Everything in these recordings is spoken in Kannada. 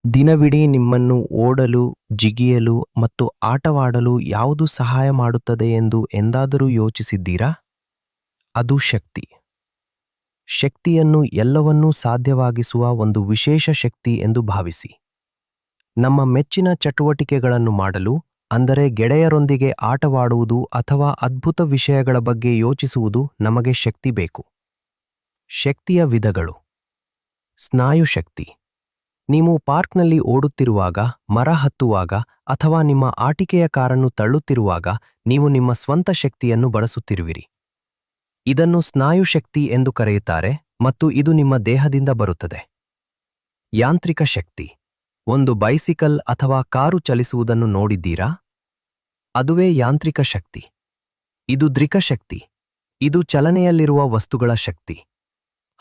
ದಿನವಿಡೀ ನಿಮ್ಮನ್ನು ಓಡಲು, ಜಿಗಿಯಲು ಮತ್ತು ಆಟವಾಡಲು ಯಾವುದು ಸಹಾಯ ಮಾಡುತ್ತದೆ ಎಂದು ಎಂದಾದರೂ ಯೋಚಿಸಿದ್ದೀರಾ? ಅದು ಶಕ್ತಿ. ಶಕ್ತಿಯನ್ನು ಎಲ್ಲವನ್ನೂ ಸಾಧ್ಯವಾಗಿಸುವ ಒಂದು ವಿಶೇಷ ಶಕ್ತಿ ಎಂದು ಭಾವಿಸಿ. ನಮ್ಮ ಮೆಚ್ಚಿನ ಚಟುವಟಿಕೆಗಳನ್ನು ಮಾಡಲು, ಅಂದರೆ ಗೆಳೆಯರೊಂದಿಗೆ ಆಟವಾಡುವುದು ಅಥವಾ ಅದ್ಭುತ ವಿಷಯಗಳ ಬಗ್ಗೆ ಯೋಚಿಸುವುದು ನಮಗೆ ಶಕ್ತಿ ಬೇಕು. ಶಕ್ತಿಯ ವಿಧಗಳು. ಸ್ನಾಯು ಶಕ್ತಿ. ನೀವು ಪಾರ್ಕ್ನಲ್ಲಿ ಓಡುತ್ತಿರುವಾಗ, ಮರ ಹತ್ತುವಾಗ ಅಥವಾ ನಿಮ್ಮ ಆಟಿಕೆಯ ಕಾರನ್ನು ತಳ್ಳುತ್ತಿರುವಾಗ ನೀವು ನಿಮ್ಮ ಸ್ವಂತ ಶಕ್ತಿಯನ್ನು ಬಳಸುತ್ತಿರುವಿರಿ. ಇದನ್ನು ಸ್ನಾಯು ಶಕ್ತಿ ಎಂದು ಕರೆಯುತ್ತಾರೆ ಮತ್ತು ಇದು ನಿಮ್ಮ ದೇಹದಿಂದ ಬರುತ್ತದೆ. ಯಾಂತ್ರಿಕ ಶಕ್ತಿ. ಒಂದು ಬೈಸಿಕಲ್ ಅಥವಾ ಕಾರು ಚಲಿಸುವುದನ್ನು ನೋಡಿದ್ದೀರಾ? ಅದುವೇ ಯಾಂತ್ರಿಕ ಶಕ್ತಿ. ಇದು ದೃಕ ಶಕ್ತಿ. ಇದು ಚಲನೆಯಲ್ಲಿರುವ ವಸ್ತುಗಳ ಶಕ್ತಿ.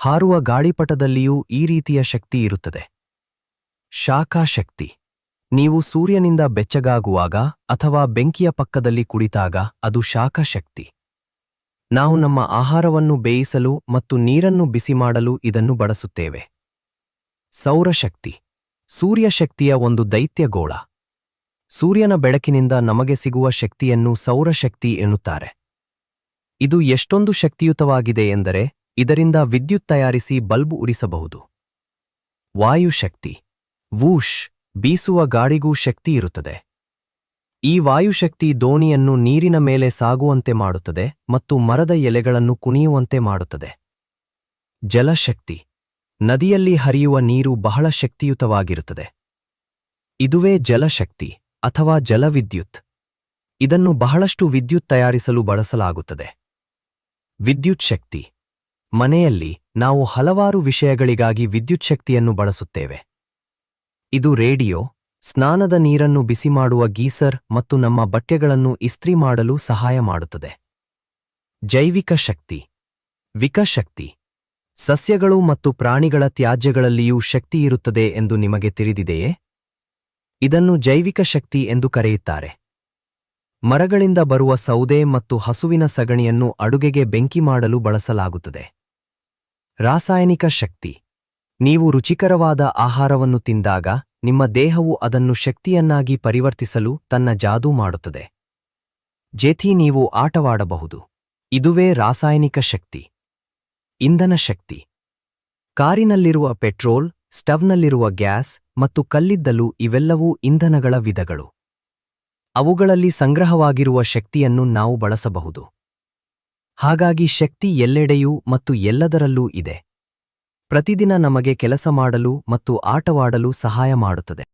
ಹಾರುವ ಗಾಳಿಪಟದಲ್ಲಿಯೂ ಈ ರೀತಿಯ ಶಕ್ತಿ ಇರುತ್ತದೆ. ಶಾಖ ಶಕ್ತಿ. ನೀವು ಸೂರ್ಯನಿಂದ ಬೆಚ್ಚಗಾಗುವಾಗ ಅಥವಾ ಬೆಂಕಿಯ ಪಕ್ಕದಲ್ಲಿ ಕುಳಿತಾಗ ಅದು ಶಾಖ ಶಕ್ತಿ. ನಾವು ನಮ್ಮ ಆಹಾರವನ್ನು ಬೇಯಿಸಲು ಮತ್ತು ನೀರನ್ನು ಬಿಸಿ ಮಾಡಲು ಇದನ್ನು ಬಳಸುತ್ತೇವೆ. ಸೌರಶಕ್ತಿ. ಸೂರ್ಯಶಕ್ತಿಯ ಒಂದು ದೈತ್ಯಗೋಳ. ಸೂರ್ಯನ ಬೆಳಕಿನಿಂದ ನಮಗೆ ಸಿಗುವ ಶಕ್ತಿಯನ್ನು ಸೌರಶಕ್ತಿ ಎನ್ನುತ್ತಾರೆ. ಇದು ಎಷ್ಟೊಂದು ಶಕ್ತಿಯುತವಾಗಿದೆ ಎಂದರೆ ಇದರಿಂದ ವಿದ್ಯುತ್ ತಯಾರಿಸಿ ಬಲ್ಬ್ ಉರಿಸಬಹುದು. ವಾಯುಶಕ್ತಿ. ವೂಷ್, ಬೀಸುವ ಗಾಳಿಗೂ ಶಕ್ತಿ ಇರುತ್ತದೆ. ಈ ವಾಯುಶಕ್ತಿ ದೋಣಿಯನ್ನು ನೀರಿನ ಮೇಲೆ ಸಾಗುವಂತೆ ಮಾಡುತ್ತದೆ ಮತ್ತು ಮರದ ಎಲೆಗಳನ್ನು ಕುಣಿಯುವಂತೆ ಮಾಡುತ್ತದೆ. ಜಲಶಕ್ತಿ. ನದಿಯಲ್ಲಿ ಹರಿಯುವ ನೀರು ಬಹಳ ಶಕ್ತಿಯುತವಾಗಿರುತ್ತದೆ. ಇದುವೇ ಜಲಶಕ್ತಿ ಅಥವಾ ಜಲವಿದ್ಯುತ್. ಇದನ್ನು ಬಹಳಷ್ಟು ವಿದ್ಯುತ್ ತಯಾರಿಸಲು ಬಳಸಲಾಗುತ್ತದೆ. ವಿದ್ಯುತ್ ಶಕ್ತಿ. ಮನೆಯಲ್ಲಿ ನಾವು ಹಲವಾರು ವಿಷಯಗಳಿಗಾಗಿ ವಿದ್ಯುತ್ ಶಕ್ತಿಯನ್ನು ಬಳಸುತ್ತೇವೆ. ಇದು ರೇಡಿಯೋ, ಸ್ನಾನದ ನೀರನ್ನು ಬಿಸಿ ಮಾಡುವ ಗೀಸರ್ ಮತ್ತು ನಮ್ಮ ಬಟ್ಟೆಗಳನ್ನು ಇಸ್ತ್ರಿ ಮಾಡಲು ಸಹಾಯ ಮಾಡುತ್ತದೆ. ಜೈವಿಕ ಶಕ್ತಿ. ವಿಕಶಕ್ತಿ. ಸಸ್ಯಗಳು ಮತ್ತು ಪ್ರಾಣಿಗಳ ತ್ಯಾಜ್ಯಗಳಲ್ಲಿಯೂ ಶಕ್ತಿಯಿರುತ್ತದೆ ಎಂದು ನಿಮಗೆ ತಿಳಿದಿದೆಯೇ? ಇದನ್ನು ಜೈವಿಕ ಶಕ್ತಿ ಎಂದು ಕರೆಯುತ್ತಾರೆ. ಮರಗಳಿಂದ ಬರುವ ಸೌದೆ ಮತ್ತು ಹಸುವಿನ ಸಗಣಿಯನ್ನು ಅಡುಗೆಗೆ ಬೆಂಕಿ ಮಾಡಲು ಬಳಸಲಾಗುತ್ತದೆ. ರಾಸಾಯನಿಕ ಶಕ್ತಿ. ನೀವು ರುಚಿಕರವಾದ ಆಹಾರವನ್ನು ತಿಂದಾಗ ನಿಮ್ಮ ದೇಹವು ಅದನ್ನು ಶಕ್ತಿಯನ್ನಾಗಿ ಪರಿವರ್ತಿಸಲು ತನ್ನ ಜಾದೂ ಮಾಡುತ್ತದೆ. ಜೇಥಿ ನೀವು ಆಟವಾಡಬಹುದು. ಇದುವೇ ರಾಸಾಯನಿಕ ಶಕ್ತಿ. ಇಂಧನ ಶಕ್ತಿ. ಕಾರಿನಲ್ಲಿರುವ ಪೆಟ್ರೋಲ್, ಸ್ಟವ್ನಲ್ಲಿರುವ ಗ್ಯಾಸ್ ಮತ್ತು ಕಲ್ಲಿದ್ದಲು ಇವೆಲ್ಲವೂ ಇಂಧನಗಳ ವಿಧಗಳು. ಅವುಗಳಲ್ಲಿ ಸಂಗ್ರಹವಾಗಿರುವ ಶಕ್ತಿಯನ್ನು ನಾವು ಬಳಸಬಹುದು. ಹಾಗಾಗಿ ಶಕ್ತಿ ಎಲ್ಲೆಡೆಯೂ ಮತ್ತು ಎಲ್ಲದರಲ್ಲೂ ಇದೆ. ಪ್ರತಿದಿನ ನಮಗೆ ಕೆಲಸ ಮಾಡಲು ಮತ್ತು ಆಟವಾಡಲು ಸಹಾಯ ಮಾಡುತ್ತದೆ.